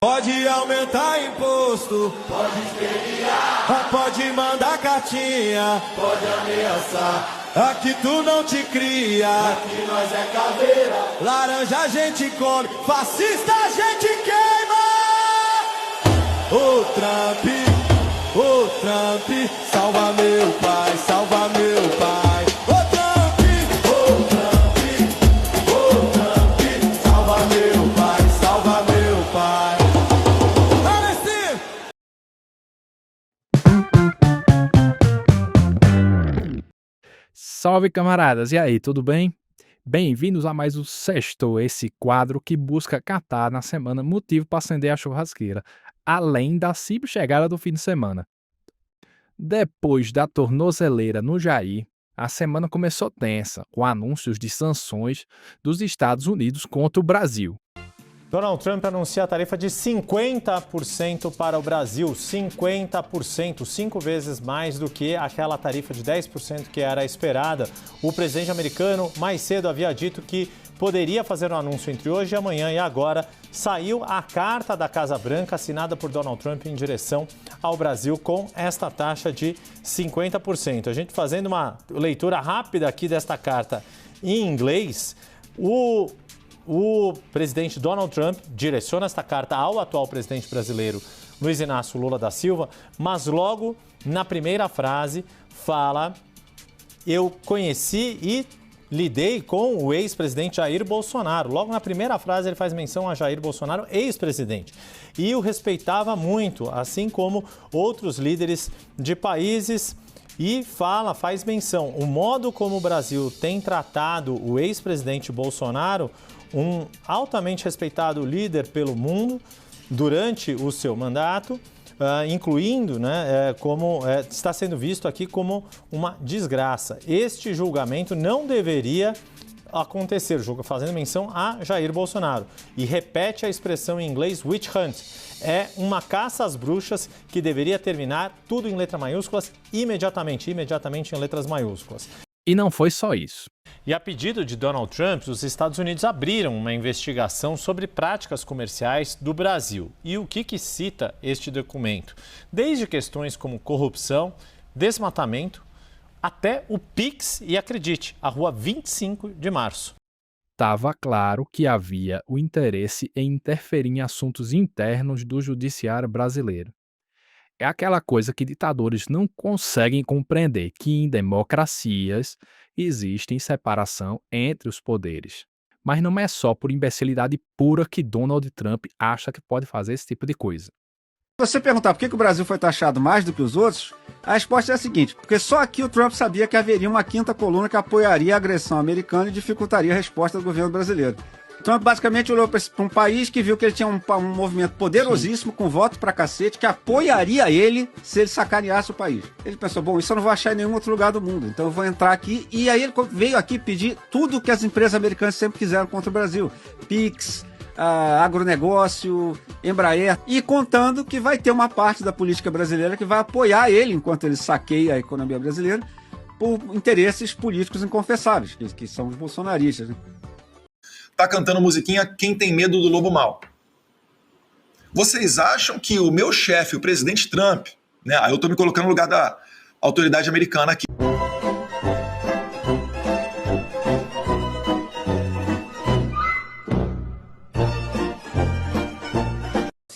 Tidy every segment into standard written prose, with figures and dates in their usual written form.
Pode aumentar imposto, pode espeviar, pode mandar cartinha, pode ameaçar. Aqui tu não te cria, aqui nós é caveira. Laranja a gente come, fascista a gente queima. Ô Trump, salva meu pai, salva meu pai. Ô Trump, salva meu pai, salva meu pai. Salve, camaradas! E aí, tudo bem? Bem-vindos a mais um Sextou, esse quadro que busca catar na semana motivo para acender a churrasqueira, além da simples chegada do fim de semana. Depois da tornozeleira no Jair, a semana começou tensa, com anúncios de sanções dos Estados Unidos contra o Brasil. Donald Trump anuncia a tarifa de 50% para o Brasil, 50%, 5 vezes mais do que aquela tarifa de 10% que era esperada. O presidente americano mais cedo havia dito que poderia fazer um anúncio entre hoje e amanhã, e agora saiu a carta da Casa Branca assinada por Donald Trump em direção ao Brasil com esta taxa de 50%. A gente fazendo uma leitura rápida aqui desta carta em inglês, o presidente Donald Trump direciona esta carta ao atual presidente brasileiro Luiz Inácio Lula da Silva, mas logo na primeira frase fala: eu conheci e lidei com o ex-presidente Jair Bolsonaro. Logo na primeira frase ele faz menção a Jair Bolsonaro, ex-presidente, e o respeitava muito, assim como outros líderes de países. E faz menção, o modo como o Brasil tem tratado o ex-presidente Bolsonaro, um altamente respeitado líder pelo mundo, durante o seu mandato, incluindo, como está sendo visto aqui como uma desgraça. Este julgamento não deveria acontecer, fazendo menção a Jair Bolsonaro. E repete a expressão em inglês witch hunt. É uma caça às bruxas que deveria terminar, tudo em letras maiúsculas, imediatamente em letras maiúsculas. E não foi só isso. E a pedido de Donald Trump, os Estados Unidos abriram uma investigação sobre práticas comerciais do Brasil. E o que cita este documento? Desde questões como corrupção, desmatamento, até o Pix e, acredite, a Rua 25 de Março. Estava claro que havia o interesse em interferir em assuntos internos do judiciário brasileiro. É aquela coisa que ditadores não conseguem compreender, que em democracias existe separação entre os poderes. Mas não é só por imbecilidade pura que Donald Trump acha que pode fazer esse tipo de coisa. Se você perguntar por que o Brasil foi taxado mais do que os outros, a resposta é a seguinte: porque só aqui o Trump sabia que haveria uma quinta coluna que apoiaria a agressão americana e dificultaria a resposta do governo brasileiro. Então, basicamente, olhou para um país que viu que ele tinha um movimento poderosíssimo, com voto pra cacete, que apoiaria ele se ele sacaneasse o país. Ele pensou, bom, isso eu não vou achar em nenhum outro lugar do mundo, então eu vou entrar aqui. E aí ele veio aqui pedir tudo o que as empresas americanas sempre quiseram contra o Brasil. Pix, agronegócio, Embraer, e contando que vai ter uma parte da política brasileira que vai apoiar ele enquanto ele saqueia a economia brasileira por interesses políticos inconfessáveis, que são os bolsonaristas, né? Tá cantando musiquinha Quem Tem Medo do Lobo Mau. Vocês acham que o meu chefe, o presidente Trump, aí eu tô me colocando no lugar da autoridade americana aqui.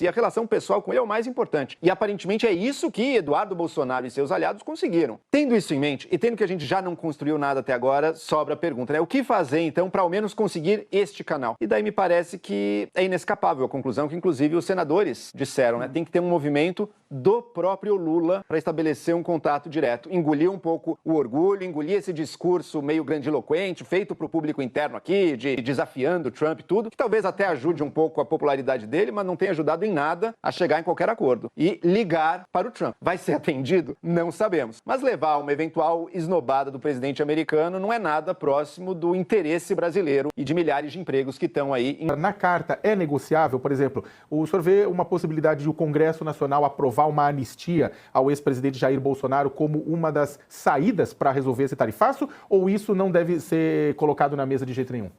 E a relação pessoal com ele é o mais importante. E aparentemente é isso que Eduardo Bolsonaro e seus aliados conseguiram. Tendo isso em mente, e tendo que a gente já não construiu nada até agora, sobra a pergunta, O que fazer, então, para ao menos conseguir este canal? E daí me parece que é inescapável a conclusão que, inclusive, os senadores disseram, Tem que ter um movimento do próprio Lula para estabelecer um contato direto. Engolir um pouco o orgulho, engolir esse discurso meio grandiloquente, feito para o público interno aqui, de desafiando o Trump e tudo, que talvez até ajude um pouco a popularidade dele, mas não tem ajudado em nada a chegar em qualquer acordo. E ligar para o Trump. Vai ser atendido? Não sabemos. Mas levar uma eventual esnobada do presidente americano não é nada próximo do interesse brasileiro e de milhares de empregos que estão aí. Na carta é negociável, por exemplo, o senhor vê uma possibilidade de o Congresso Nacional aprovar uma anistia ao ex-presidente Jair Bolsonaro como uma das saídas para resolver esse tarifaço, ou isso não deve ser colocado na mesa de jeito nenhum?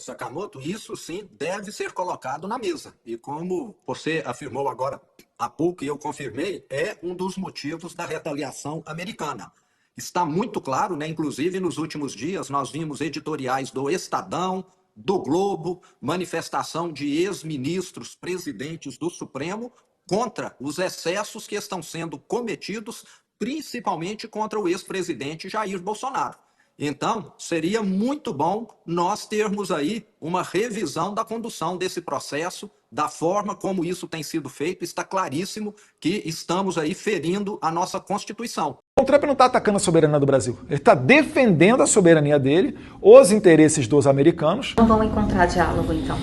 Sakamoto, isso sim deve ser colocado na mesa. E como você afirmou agora há pouco e eu confirmei, é um dos motivos da retaliação americana. Está muito claro, né? Inclusive nos últimos dias nós vimos editoriais do Estadão, do Globo, manifestação de ex-ministros, presidentes do Supremo, contra os excessos que estão sendo cometidos, principalmente contra o ex-presidente Jair Bolsonaro. Então, seria muito bom nós termos aí uma revisão da condução desse processo, da forma como isso tem sido feito. Está claríssimo que estamos aí ferindo a nossa Constituição. O Trump não está atacando a soberania do Brasil. Ele está defendendo a soberania dele, os interesses dos americanos. Não vão encontrar diálogo, então?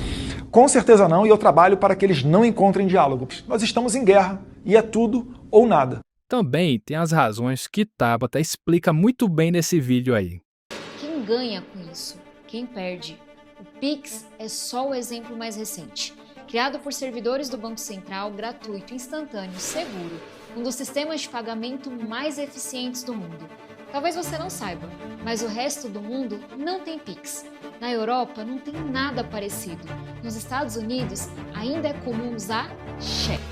Com certeza não, e eu trabalho para que eles não encontrem diálogo. Nós estamos em guerra, e é tudo ou nada. Também tem as razões que Tabata explica muito bem nesse vídeo aí. Quem ganha com isso? Quem perde? O Pix é só o exemplo mais recente. Criado por servidores do Banco Central, gratuito, instantâneo, seguro, um dos sistemas de pagamento mais eficientes do mundo. Talvez você não saiba, mas o resto do mundo não tem Pix. Na Europa não tem nada parecido. Nos Estados Unidos ainda é comum usar cheque.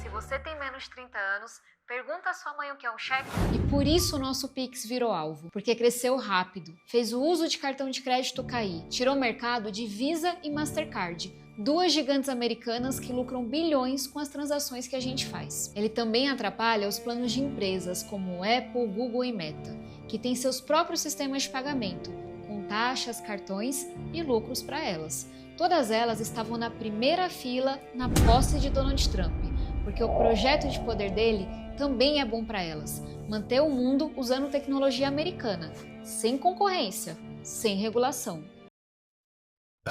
Se você tem menos de 30 anos, pergunta à sua mãe o que é um cheque. E por isso o nosso Pix virou alvo, porque cresceu rápido, fez o uso de cartão de crédito cair, tirou o mercado de Visa e Mastercard, duas gigantes americanas que lucram bilhões com as transações que a gente faz. Ele também atrapalha os planos de empresas como Apple, Google e Meta, que têm seus próprios sistemas de pagamento, com taxas, cartões e lucros para elas. Todas elas estavam na primeira fila na posse de Donald Trump, porque o projeto de poder dele também é bom para elas. Manter o mundo usando tecnologia americana, sem concorrência, sem regulação.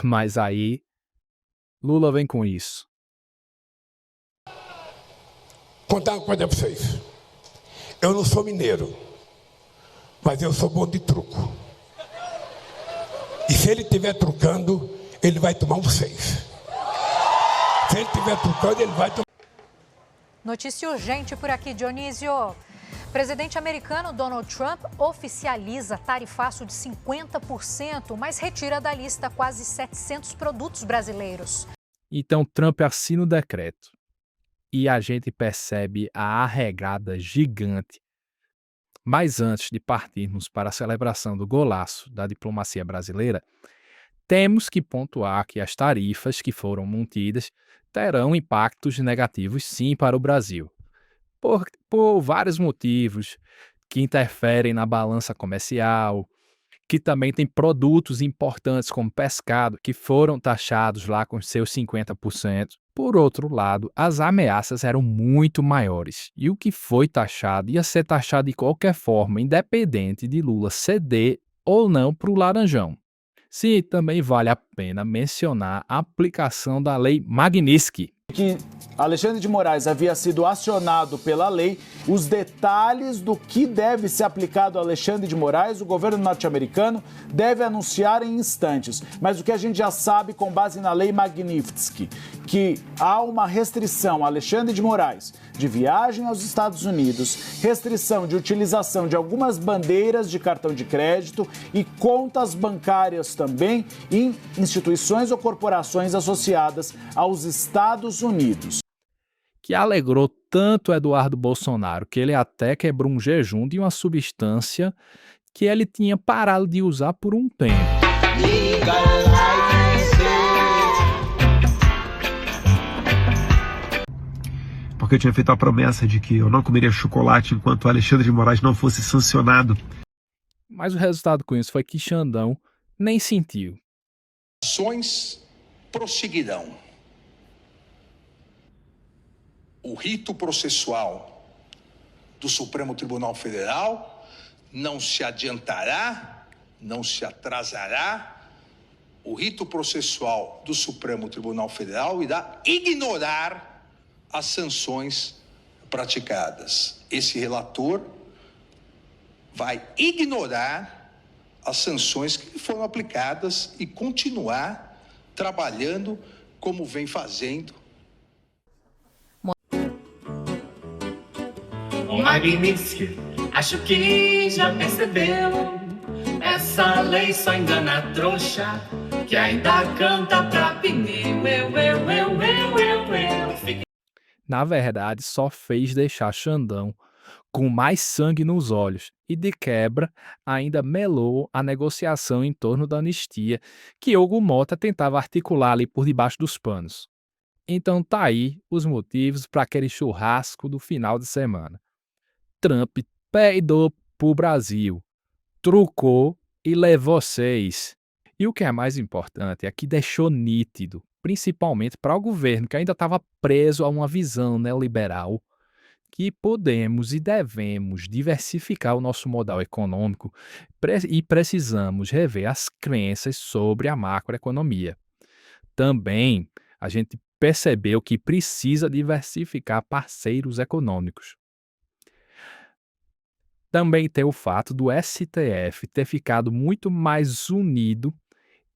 Mas aí, Lula vem com isso. Contar uma coisa para vocês. Eu não sou mineiro, mas eu sou bom de truco. E se ele estiver trucando, ele vai tomar um 6. Se ele estiver trucando, ele vai tomar. Notícia urgente por aqui, Dionísio. Presidente americano Donald Trump oficializa tarifaço de 50%, mas retira da lista quase 700 produtos brasileiros. Então Trump assina o decreto e a gente percebe a arregada gigante. Mas antes de partirmos para a celebração do golaço da diplomacia brasileira, temos que pontuar que as tarifas que foram mantidas terão impactos negativos sim para o Brasil. Por vários motivos que interferem na balança comercial, que também tem produtos importantes como pescado que foram taxados lá com seus 50%. Por outro lado, as ameaças eram muito maiores e o que foi taxado ia ser taxado de qualquer forma, independente de Lula ceder ou não para o Laranjão. Sim, também vale a pena mencionar a aplicação da Lei Magnitsky, que Alexandre de Moraes havia sido acionado pela lei, os detalhes do que deve ser aplicado a Alexandre de Moraes, o governo norte-americano deve anunciar em instantes. Mas o que a gente já sabe com base na Lei Magnitsky, que há uma restrição a Alexandre de Moraes de viagem aos Estados Unidos, restrição de utilização de algumas bandeiras de cartão de crédito e contas bancárias também em instituições ou corporações associadas aos Estados Unidos. Que alegrou tanto Eduardo Bolsonaro que ele até quebrou um jejum de uma substância que ele tinha parado de usar por um tempo. Porque eu tinha feito a promessa de que eu não comeria chocolate enquanto Alexandre de Moraes não fosse sancionado. Mas o resultado com isso foi que Xandão nem sentiu. Ações prosseguirão. O rito processual do Supremo Tribunal Federal não se adiantará, não se atrasará. O rito processual do Supremo Tribunal Federal irá ignorar as sanções praticadas. Esse relator vai ignorar as sanções que foram aplicadas e continuar trabalhando como vem fazendo. O Magnitsky, acho que já percebeu. Essa lei só engana a trouxa. que ainda canta pra pneu. Na verdade, só fez deixar Xandão com mais sangue nos olhos e, de quebra, ainda melou a negociação em torno da anistia que Hugo Mota tentava articular ali por debaixo dos panos. Então tá aí os motivos para aquele churrasco do final de semana. Trump peidou pro Brasil, trucou e levou 6. E o que é mais importante é que deixou nítido, principalmente para o governo que ainda estava preso a uma visão neoliberal, que podemos e devemos diversificar o nosso modal econômico e precisamos rever as crenças sobre a macroeconomia. Também a gente percebeu que precisa diversificar parceiros econômicos. Também tem o fato do STF ter ficado muito mais unido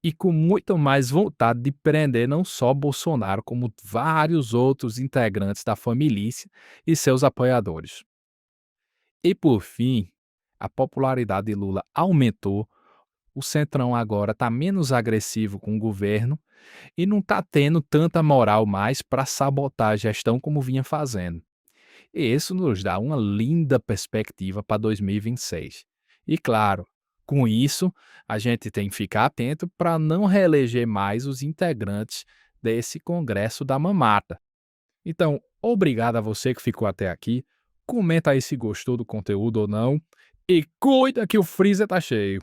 e com muito mais vontade de prender não só Bolsonaro, como vários outros integrantes da família e seus apoiadores. E por fim, a popularidade de Lula aumentou, o Centrão agora está menos agressivo com o governo e não está tendo tanta moral mais para sabotar a gestão como vinha fazendo. E isso nos dá uma linda perspectiva para 2026. E claro, com isso, a gente tem que ficar atento para não reeleger mais os integrantes desse Congresso da Mamata. Então, obrigado a você que ficou até aqui. Comenta aí se gostou do conteúdo ou não. E cuida que o freezer tá cheio.